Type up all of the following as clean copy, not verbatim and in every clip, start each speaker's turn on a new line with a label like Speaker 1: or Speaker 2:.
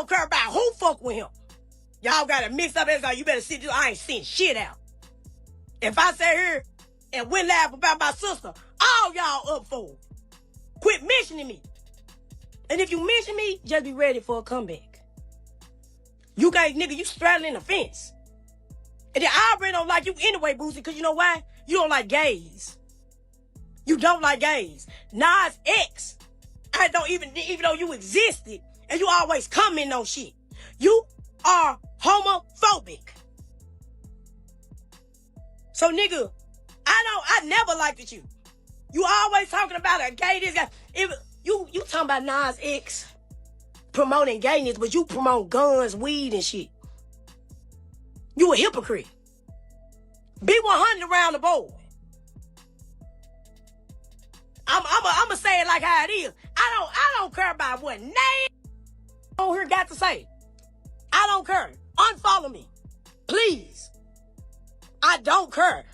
Speaker 1: don't care about who fuck with him. Y'all got to mix up everything. You better sit. I ain't seen shit out. If I sit here and went laugh about my sister, all y'all up for it. Quit mentioning me. And if you mention me, just be ready for a comeback. You guys, nigga, you straddling the fence. And then I already don't like you anyway, Boosie, because you know why? You don't like gays. You don't like gays. Nas X, I don't even though you existed, and you always comment on shit. You are homophobic. So, nigga, I never liked you. You always talking about a gay, this guy. You talking about Nas X promoting gayness, but you promote guns, weed, and shit. You a hypocrite. Be 100 around the board. I'ma say it like how it is. I don't care about what name on here got to say. I don't care. Unfollow me. Please. I don't care.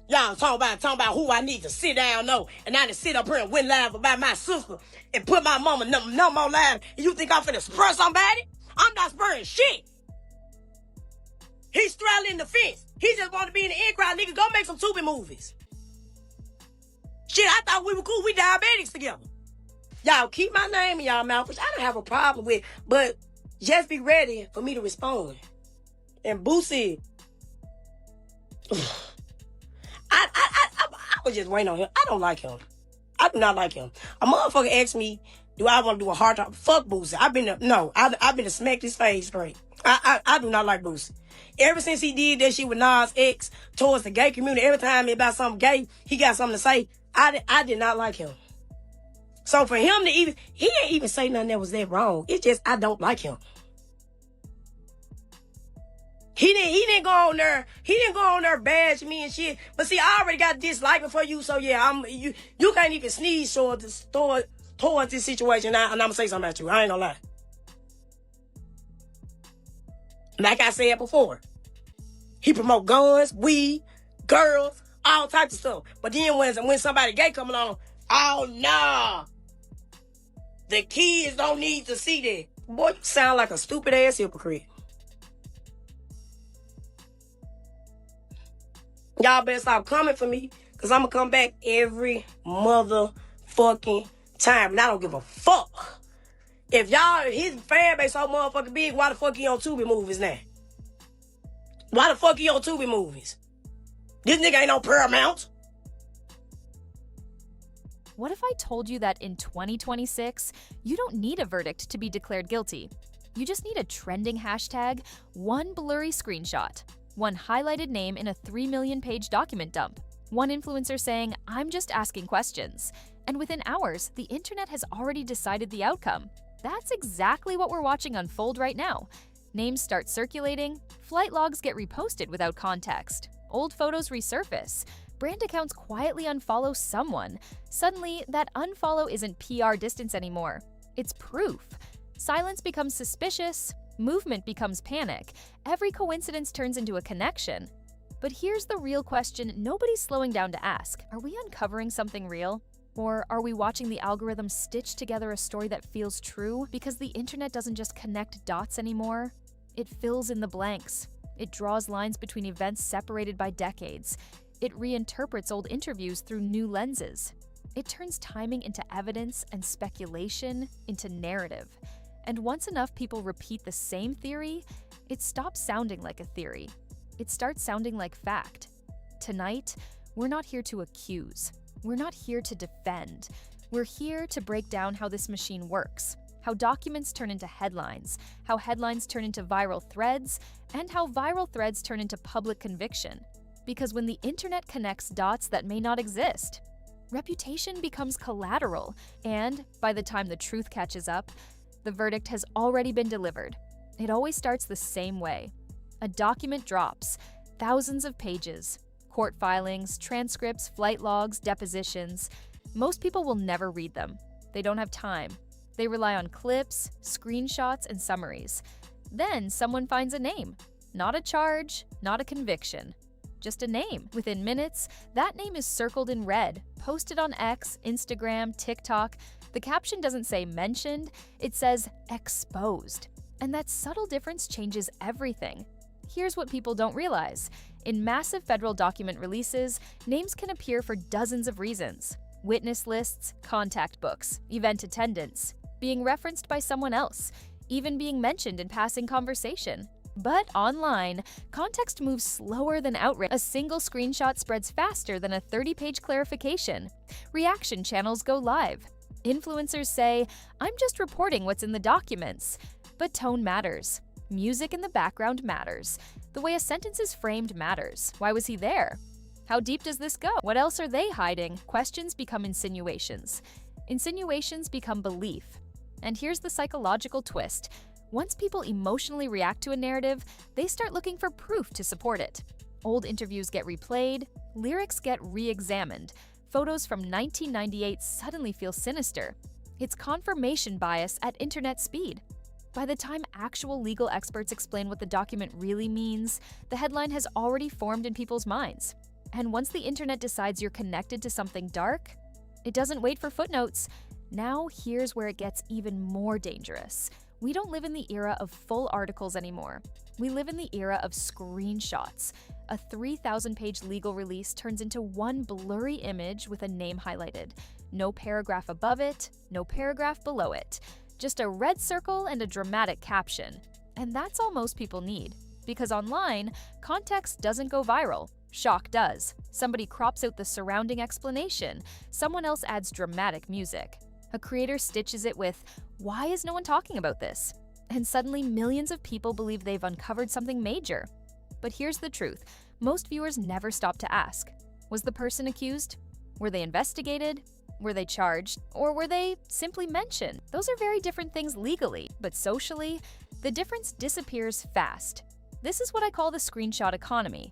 Speaker 1: Y'all talking about who I need to sit down on, and I done sit up here and went live about my sister and put my mama no more live. And you think I'm finna spur somebody? I'm not spurring shit. He's straddling the fence. He just want to be in the in crowd. Nigga, go make some Tubi movies. Shit, I thought we were cool. We diabetics together. Y'all keep my name in y'all mouth, which I don't have a problem with, but just be ready for me to respond. And Boosie, I was just waiting on him. I don't like him. I do not like him. A motherfucker asked me, do I want to do a hard talk? Fuck Boosie. I've been to smack his face straight. I do not like Boosie. Ever since he did that shit with Nas X towards the gay community, every time about something gay, he got something to say. I did not like him. So for him to he didn't even say nothing that was that wrong. It's just, I don't like him. He didn't go on there. He didn't go on there bash me and shit. But see, I already got disliking for you. So yeah, you can't even sneeze towards this situation. And I'm gonna say something about you. I ain't gonna lie. Like I said before, he promote guns, weed, girls, all types of stuff. But then when somebody gay coming on, oh nah, the kids don't need to see that. Boy, you sound like a stupid ass hypocrite. Y'all better stop coming for me, because I'm going to come back every motherfucking time. And I don't give a fuck. If his fan base so motherfucking big, why the fuck he on Tubi movies now? Why the fuck he on Tubi movies? This nigga ain't on Paramount.
Speaker 2: What if I told you that in 2026, you don't need a verdict to be declared guilty? You just need a trending hashtag, one blurry screenshot, one highlighted name in a 3 million page document dump, one influencer saying, "I'm just asking questions." And within hours, the internet has already decided the outcome. That's exactly what we're watching unfold right now. Names start circulating, flight logs get reposted without context, old photos resurface, brand accounts quietly unfollow someone. Suddenly, that unfollow isn't PR distance anymore. It's proof. Silence becomes suspicious, movement becomes panic, every coincidence turns into a connection. But here's the real question nobody's slowing down to ask. Are we uncovering something real? Or are we watching the algorithm stitch together a story that feels true? Because the internet doesn't just connect dots anymore. It fills in the blanks. It draws lines between events separated by decades. It reinterprets old interviews through new lenses. It turns timing into evidence and speculation into narrative. And once enough people repeat the same theory, it stops sounding like a theory. It starts sounding like fact. Tonight, we're not here to accuse. We're not here to defend. We're here to break down how this machine works, how documents turn into headlines, how headlines turn into viral threads, and how viral threads turn into public conviction. Because when the internet connects dots that may not exist, reputation becomes collateral, and by the time the truth catches up, the verdict has already been delivered. It always starts the same way. A document drops, thousands of pages, court filings, transcripts, flight logs, depositions. Most people will never read them. They don't have time. They rely on clips, screenshots, and summaries. Then someone finds a name. Not a charge, not a conviction. Just a name. Within minutes, that name is circled in red, posted on X, Instagram, TikTok, The caption doesn't say mentioned, it says exposed. And that subtle difference changes everything. Here's what people don't realize. In massive federal document releases, names can appear for dozens of reasons. Witness lists, contact books, event attendance, being referenced by someone else, even being mentioned in passing conversation. But online, context moves slower than outrage. A single screenshot spreads faster than a 30-page clarification. Reaction channels go live. Influencers say, "I'm just reporting what's in the documents." But tone matters. Music in the background matters. The way a sentence is framed matters. Why was he there? How deep does this go? What else are they hiding? Questions become insinuations. Insinuations become belief. And here's the psychological twist. Once people emotionally react to a narrative, they start looking for proof to support it. Old interviews get replayed, lyrics get re-examined, photos from 1998 suddenly feel sinister. It's confirmation bias at internet speed. By the time actual legal experts explain what the document really means, the headline has already formed in people's minds. And once the internet decides you're connected to something dark, it doesn't wait for footnotes. Now here's where it gets even more dangerous. We don't live in the era of full articles anymore. We live in the era of screenshots. A 3,000-page legal release turns into one blurry image with a name highlighted. No paragraph above it, no paragraph below it. Just a red circle and a dramatic caption. And that's all most people need. Because online, context doesn't go viral. Shock does. Somebody crops out the surrounding explanation. Someone else adds dramatic music. A creator stitches it with, "Why is no one talking about this?" And suddenly millions of people believe they've uncovered something major. But here's the truth. Most viewers never stop to ask. Was the person accused? Were they investigated? Were they charged? Or were they simply mentioned? Those are very different things legally, but socially, the difference disappears fast. This is what I call the screenshot economy.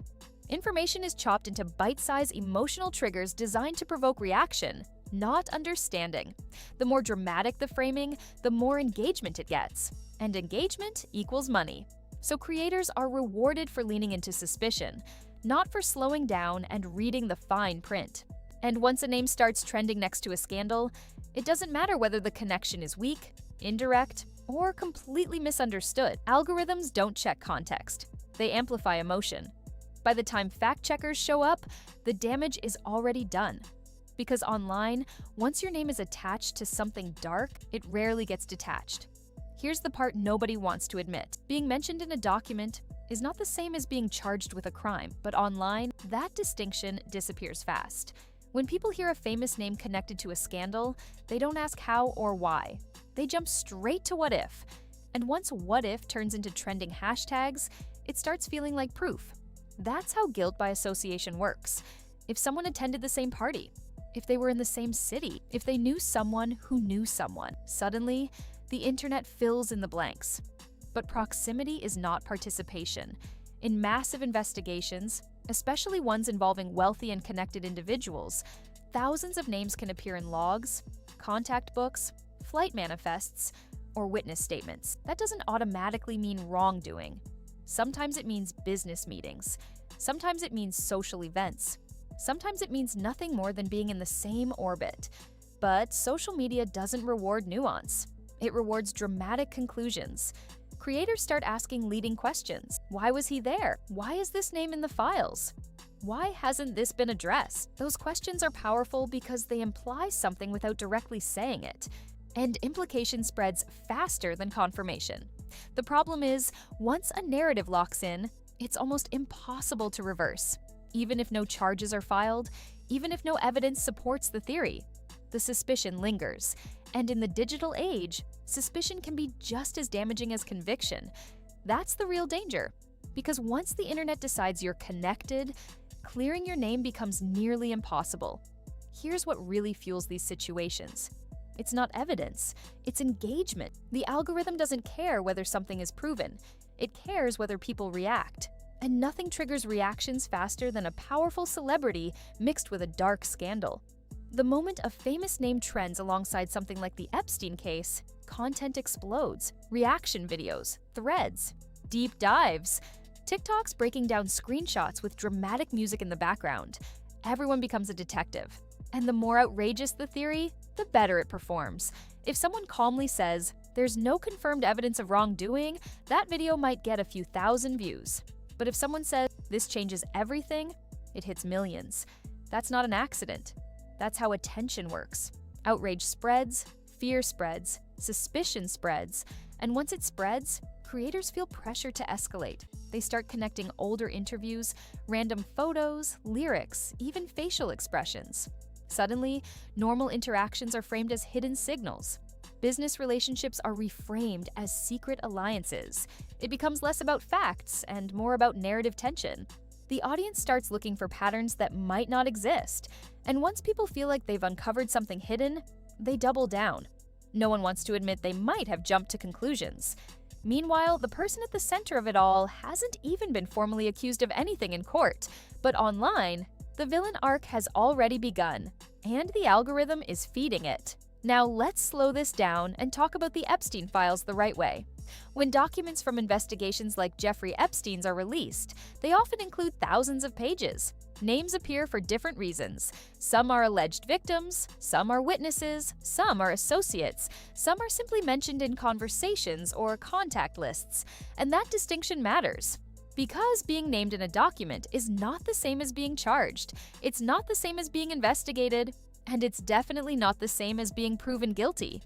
Speaker 2: Information is chopped into bite-sized emotional triggers designed to provoke reaction, not understanding. The more dramatic the framing, the more engagement it gets. And engagement equals money. So creators are rewarded for leaning into suspicion, not for slowing down and reading the fine print. And once a name starts trending next to a scandal, it doesn't matter whether the connection is weak, indirect, or completely misunderstood. Algorithms don't check context. They amplify emotion. By the time fact-checkers show up, the damage is already done. Because online, once your name is attached to something dark, it rarely gets detached. Here's the part nobody wants to admit. Being mentioned in a document is not the same as being charged with a crime, but online, that distinction disappears fast. When people hear a famous name connected to a scandal, they don't ask how or why. They jump straight to what if. And once what if turns into trending hashtags, it starts feeling like proof. That's how guilt by association works. If someone attended the same party, if they were in the same city, if they knew someone who knew someone, suddenly, the internet fills in the blanks. But proximity is not participation. In massive investigations, especially ones involving wealthy and connected individuals, thousands of names can appear in logs, contact books, flight manifests, or witness statements. That doesn't automatically mean wrongdoing. Sometimes it means business meetings. Sometimes it means social events. Sometimes it means nothing more than being in the same orbit. But social media doesn't reward nuance. It rewards dramatic conclusions. Creators start asking leading questions. Why was he there? Why is this name in the files? Why hasn't this been addressed? Those questions are powerful because they imply something without directly saying it. And implication spreads faster than confirmation. The problem is, once a narrative locks in, it's almost impossible to reverse. Even if no charges are filed, even if no evidence supports the theory, the suspicion lingers. And in the digital age, suspicion can be just as damaging as conviction. That's the real danger. Because once the internet decides you're connected, clearing your name becomes nearly impossible. Here's what really fuels these situations. It's not evidence, it's engagement. The algorithm doesn't care whether something is proven. It cares whether people react. And nothing triggers reactions faster than a powerful celebrity mixed with a dark scandal. The moment a famous name trends alongside something like the Epstein case, content explodes. Reaction videos, threads, deep dives, TikToks breaking down screenshots with dramatic music in the background. Everyone becomes a detective. And the more outrageous the theory, the better it performs. If someone calmly says, "There's no confirmed evidence of wrongdoing," that video might get a few thousand views. But if someone says, "This changes everything," it hits millions. That's not an accident. That's how attention works. Outrage spreads, fear spreads, suspicion spreads, and once it spreads, creators feel pressure to escalate. They start connecting older interviews, random photos, lyrics, even facial expressions. Suddenly, normal interactions are framed as hidden signals. Business relationships are reframed as secret alliances. It becomes less about facts and more about narrative tension. The audience starts looking for patterns that might not exist, and once people feel like they've uncovered something hidden, they double down. No one wants to admit they might have jumped to conclusions. Meanwhile, the person at the center of it all hasn't even been formally accused of anything in court, but online, the villain arc has already begun, and the algorithm is feeding it. Now let's slow this down and talk about the Epstein files the right way. When documents from investigations like Jeffrey Epstein's are released, they often include thousands of pages. Names appear for different reasons. Some are alleged victims, some are witnesses, some are associates, some are simply mentioned in conversations or contact lists, and that distinction matters. Because being named in a document is not the same as being charged, it's not the same as being investigated, and it's definitely not the same as being proven guilty.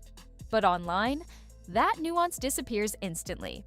Speaker 2: But online, that nuance disappears instantly.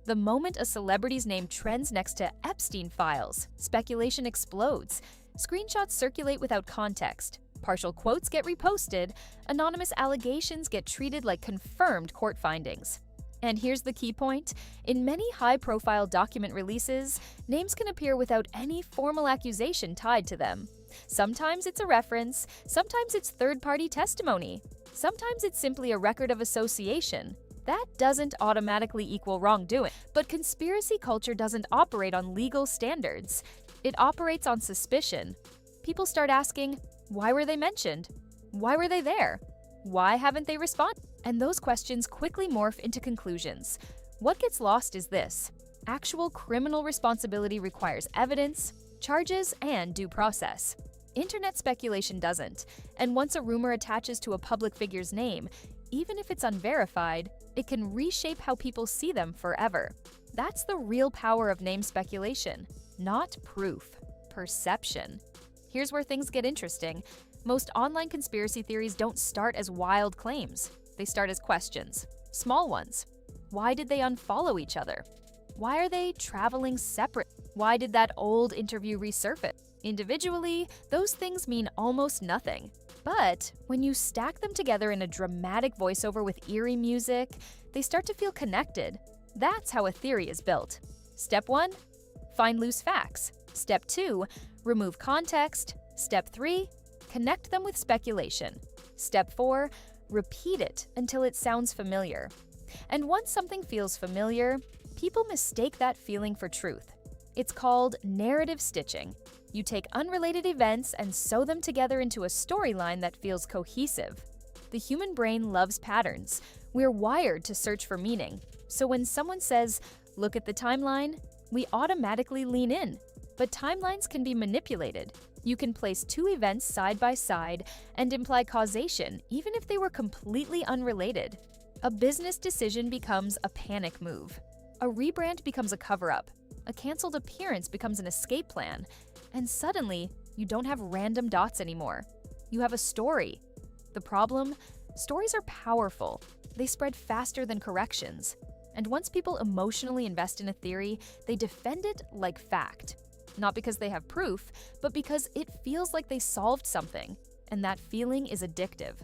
Speaker 2: The moment a celebrity's name trends next to Epstein files, speculation explodes. Screenshots circulate without context. Partial quotes get reposted. Anonymous allegations get treated like confirmed court findings. And here's the key point. In many high-profile document releases, names can appear without any formal accusation tied to them. Sometimes it's a reference, sometimes it's third-party testimony, sometimes it's simply a record of association. That doesn't automatically equal wrongdoing, but conspiracy culture doesn't operate on legal standards. It operates on suspicion. People start asking, why were they mentioned? Why were they there? Why haven't they responded? And those questions quickly morph into conclusions. What gets lost is this: actual criminal responsibility requires evidence, charges, and due process. Internet speculation doesn't, and once a rumor attaches to a public figure's name, even if it's unverified, it can reshape how people see them forever. That's the real power of name speculation, not proof, perception. Here's where things get interesting. Most online conspiracy theories don't start as wild claims. They start as questions, small ones. Why did they unfollow each other? Why are they traveling separate? Why did that old interview resurface? Individually, those things mean almost nothing. But when you stack them together in a dramatic voiceover with eerie music, they start to feel connected. That's how a theory is built. Step 1, find loose facts. Step 2, remove context. Step 3, connect them with speculation. Step 4, repeat it until it sounds familiar. And once something feels familiar, people mistake that feeling for truth. It's called narrative stitching. You take unrelated events and sew them together into a storyline that feels cohesive. The human brain loves patterns. We're wired to search for meaning. So when someone says, "Look at the timeline," we automatically lean in. But timelines can be manipulated. You can place two events side by side and imply causation, even if they were completely unrelated. A business decision becomes a panic move. A rebrand becomes a cover-up. A canceled appearance becomes an escape plan. And suddenly, you don't have random dots anymore. You have a story. The problem? Stories are powerful. They spread faster than corrections. And once people emotionally invest in a theory, they defend it like fact. Not because they have proof, but because it feels like they solved something. And that feeling is addictive.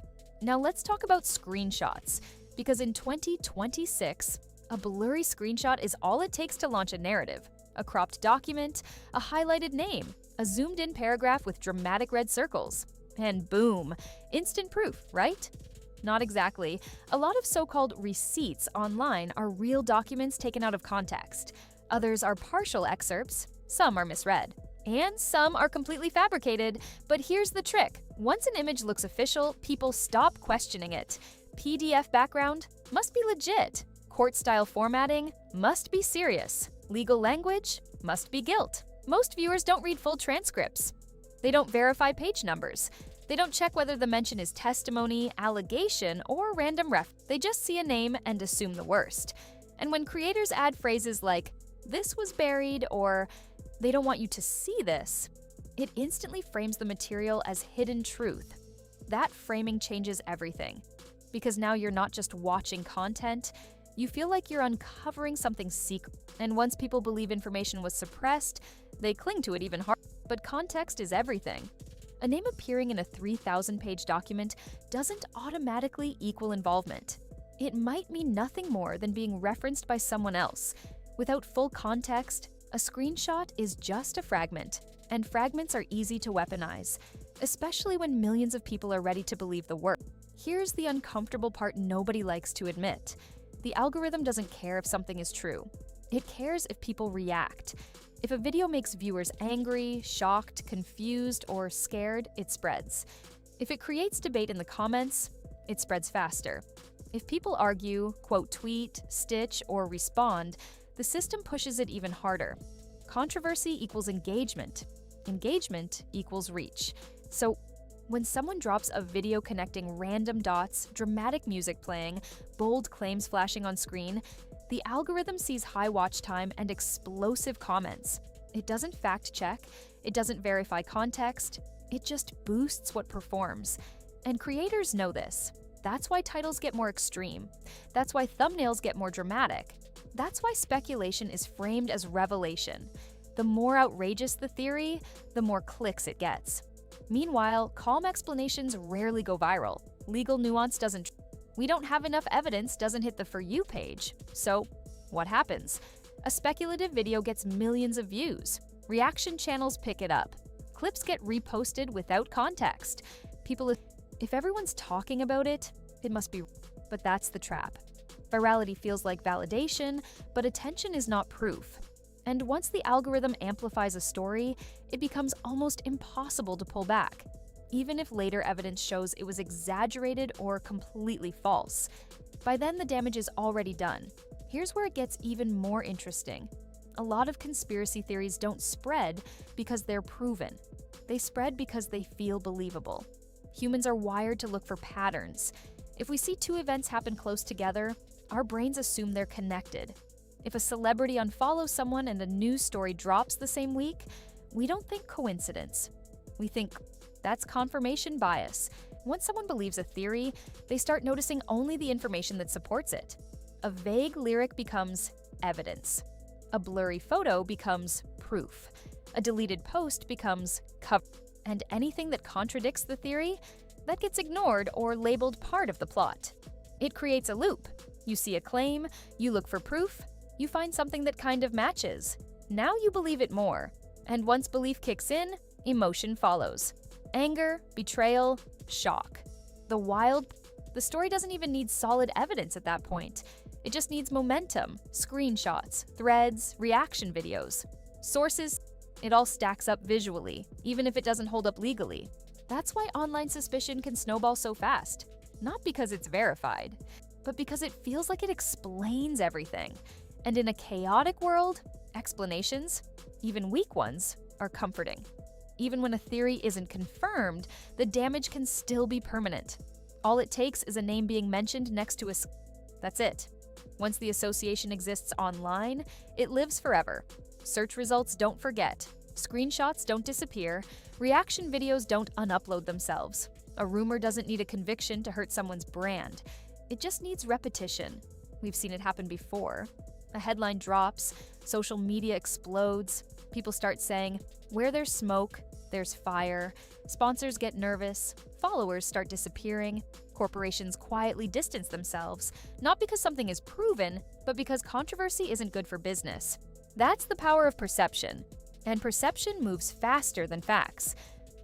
Speaker 2: Now let's talk about screenshots. Because in 2026, a blurry screenshot is all it takes to launch a narrative. A cropped document, a highlighted name, a zoomed-in paragraph with dramatic red circles. And boom, instant proof, right? Not exactly. A lot of so-called receipts online are real documents taken out of context. Others are partial excerpts, some are misread. And some are completely fabricated, but here's the trick. Once an image looks official, people stop questioning it. PDF background must be legit. Court-style formatting must be serious. Legal language must be guilt. Most viewers don't read full transcripts. They don't verify page numbers. They don't check whether the mention is testimony, allegation, or random ref. They just see a name and assume the worst. And when creators add phrases like, "this was buried," or "they don't want you to see this," it instantly frames the material as hidden truth. That framing changes everything. Because now you're not just watching content, you feel like you're uncovering something secret. And once people believe information was suppressed, they cling to it even harder. But context is everything. A name appearing in a 3,000-page document doesn't automatically equal involvement. It might mean nothing more than being referenced by someone else. Without full context, a screenshot is just a fragment, and fragments are easy to weaponize, especially when millions of people are ready to believe the worst. Here's the uncomfortable part nobody likes to admit. The algorithm doesn't care if something is true. It cares if people react. If a video makes viewers angry, shocked, confused, or scared, it spreads. If it creates debate in the comments, it spreads faster. If people argue, quote tweet, stitch, or respond, the system pushes it even harder. Controversy equals engagement. Engagement equals reach. So, when someone drops a video connecting random dots, dramatic music playing, bold claims flashing on screen, the algorithm sees high watch time and explosive comments. It doesn't fact check, it doesn't verify context, it just boosts what performs. And creators know this. That's why titles get more extreme. That's why thumbnails get more dramatic. That's why speculation is framed as revelation. The more outrageous the theory, the more clicks it gets. Meanwhile, calm explanations rarely go viral. Legal nuance doesn't. "We don't have enough evidence" doesn't hit the For You page. So, what happens? A speculative video gets millions of views. Reaction channels pick it up. Clips get reposted without context. If everyone's talking about it, it must be. But that's the trap. Virality feels like validation, but attention is not proof. And once the algorithm amplifies a story, it becomes almost impossible to pull back, even if later evidence shows it was exaggerated or completely false. By then, the damage is already done. Here's where it gets even more interesting. A lot of conspiracy theories don't spread because they're proven. They spread because they feel believable. Humans are wired to look for patterns. If we see two events happen close together, our brains assume they're connected. If a celebrity unfollows someone and a news story drops the same week, we don't think coincidence. We think that's confirmation bias. Once someone believes a theory, they start noticing only the information that supports it. A vague lyric becomes evidence. A blurry photo becomes proof. A deleted post becomes cover. And anything that contradicts the theory, that gets ignored or labeled part of the plot. It creates a loop. You see a claim, you look for proof, you find something that kind of matches. Now you believe it more. And once belief kicks in, emotion follows. Anger, betrayal, shock. The story doesn't even need solid evidence at that point. It just needs momentum, screenshots, threads, reaction videos. Sources, it all stacks up visually, even if it doesn't hold up legally. That's why online suspicion can snowball so fast. Not because it's verified, but because it feels like it explains everything. And in a chaotic world, explanations, even weak ones, are comforting. Even when a theory isn't confirmed, the damage can still be permanent. All it takes is a name being mentioned next to a. That's it. Once the association exists online, it lives forever. Search results don't forget. Screenshots don't disappear. Reaction videos don't unupload themselves. A rumor doesn't need a conviction to hurt someone's brand. It just needs repetition. We've seen it happen before. A headline drops, social media explodes, people start saying, "Where there's smoke, there's fire." Sponsors get nervous, followers start disappearing, corporations quietly distance themselves, not because something is proven, but because controversy isn't good for business. That's the power of perception, and perception moves faster than facts.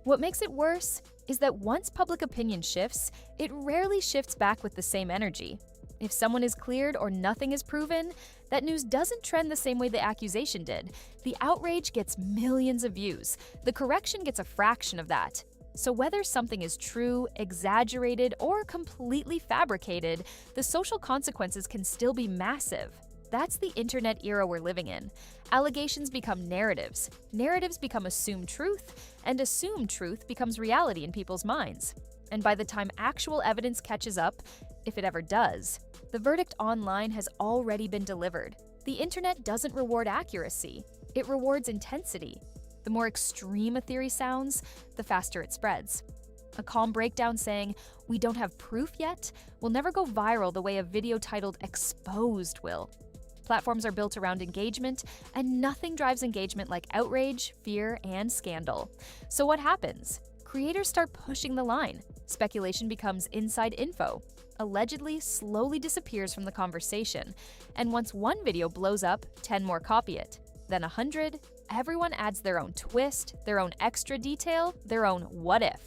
Speaker 2: What makes it worse is that once public opinion shifts, it rarely shifts back with the same energy. If someone is cleared or nothing is proven, that news doesn't trend the same way the accusation did. The outrage gets millions of views. The correction gets a fraction of that. So whether something is true, exaggerated, or completely fabricated, the social consequences can still be massive. That's the internet era we're living in. Allegations become narratives, narratives become assumed truth, and assumed truth becomes reality in people's minds. And by the time actual evidence catches up, if it ever does, the verdict online has already been delivered. The internet doesn't reward accuracy, it rewards intensity. The more extreme a theory sounds, the faster it spreads. A calm breakdown saying, "We don't have proof yet," will never go viral the way a video titled "Exposed" will. Platforms are built around engagement, and nothing drives engagement like outrage, fear, and scandal. So what happens? Creators start pushing the line. Speculation becomes inside info. Allegedly slowly disappears from the conversation. And once one video blows up, 10 more copy it. Then 100, everyone adds their own twist, their own extra detail, their own what if.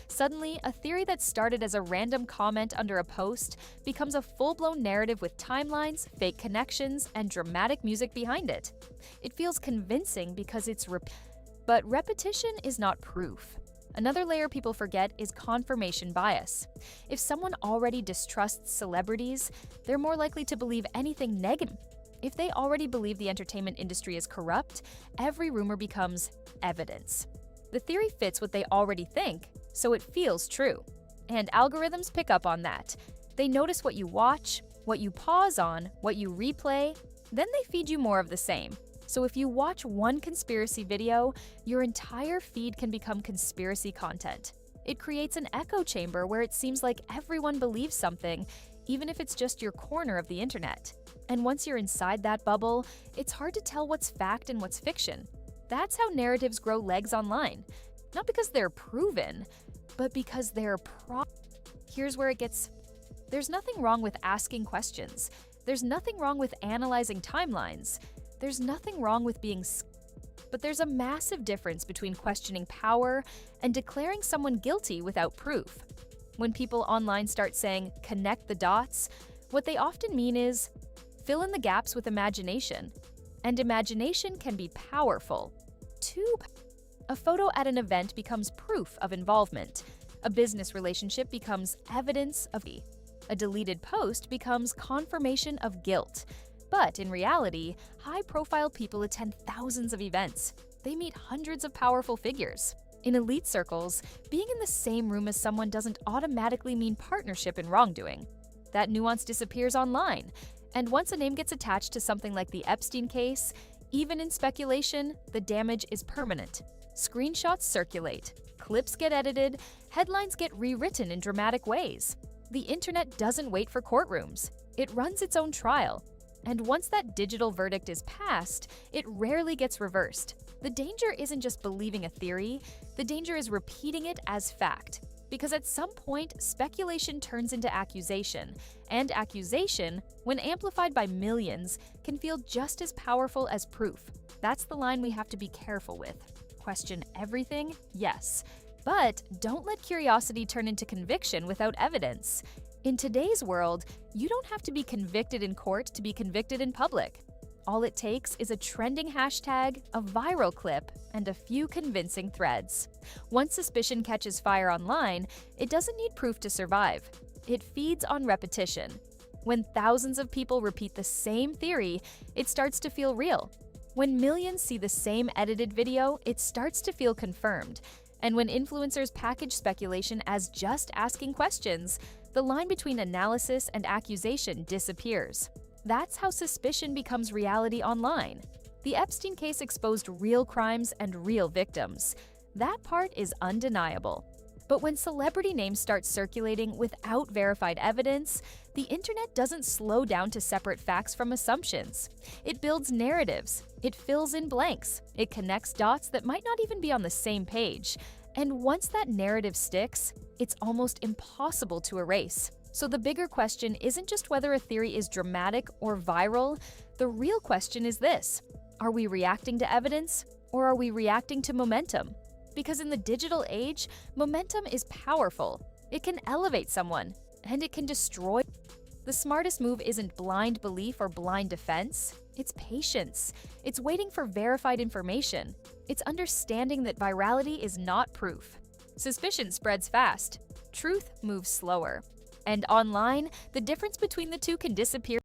Speaker 2: Suddenly, a theory that started as a random comment under a post becomes a full-blown narrative with timelines, fake connections, and dramatic music behind it. It feels convincing because it's but repetition is not proof. Another layer people forget is confirmation bias. If someone already distrusts celebrities, they're more likely to believe anything negative. If they already believe the entertainment industry is corrupt, every rumor becomes evidence. The theory fits what they already think, so it feels true. And algorithms pick up on that. They notice what you watch, what you pause on, what you replay, then they feed you more of the same. So if you watch one conspiracy video, your entire feed can become conspiracy content. It creates an echo chamber where it seems like everyone believes something, even if it's just your corner of the internet. And once you're inside that bubble, it's hard to tell what's fact and what's fiction. That's how narratives grow legs online. Not because they're proven, but because they're Here's where it gets... There's nothing wrong with asking questions. There's nothing wrong with analyzing timelines. There's nothing wrong with being... But there's a massive difference between questioning power and declaring someone guilty without proof. When people online start saying, "connect the dots," what they often mean is, fill in the gaps with imagination. And imagination can be powerful. A photo at an event becomes proof of involvement. A business relationship becomes evidence of a deleted post becomes confirmation of guilt. But in reality, high-profile people attend thousands of events. They meet hundreds of powerful figures. In elite circles, being in the same room as someone doesn't automatically mean partnership in wrongdoing. That nuance disappears online. And once a name gets attached to something like the Epstein case, even in speculation, the damage is permanent. Screenshots circulate, clips get edited, headlines get rewritten in dramatic ways. The internet doesn't wait for courtrooms. It runs its own trial. And once that digital verdict is passed, it rarely gets reversed. The danger isn't just believing a theory, the danger is repeating it as fact. Because at some point, speculation turns into accusation, and accusation, when amplified by millions, can feel just as powerful as proof. That's the line we have to be careful with. Question everything? Yes. But don't let curiosity turn into conviction without evidence. In today's world, you don't have to be convicted in court to be convicted in public. All it takes is a trending hashtag, a viral clip, and a few convincing threads. Once suspicion catches fire online, it doesn't need proof to survive. It feeds on repetition. When thousands of people repeat the same theory, it starts to feel real. When millions see the same edited video, it starts to feel confirmed. And when influencers package speculation as just asking questions, the line between analysis and accusation disappears. That's how suspicion becomes reality online. The Epstein case exposed real crimes and real victims. That part is undeniable. But when celebrity names start circulating without verified evidence, the internet doesn't slow down to separate facts from assumptions. It builds narratives, it fills in blanks, it connects dots that might not even be on the same page. And once that narrative sticks, it's almost impossible to erase. So the bigger question isn't just whether a theory is dramatic or viral. The real question is this: are we reacting to evidence, or are we reacting to momentum? Because in the digital age, momentum is powerful. It can elevate someone, and it can destroy. The smartest move isn't blind belief or blind defense. It's patience. It's waiting for verified information. It's understanding that virality is not proof. Suspicion spreads fast. Truth moves slower. And online, the difference between the two can disappear.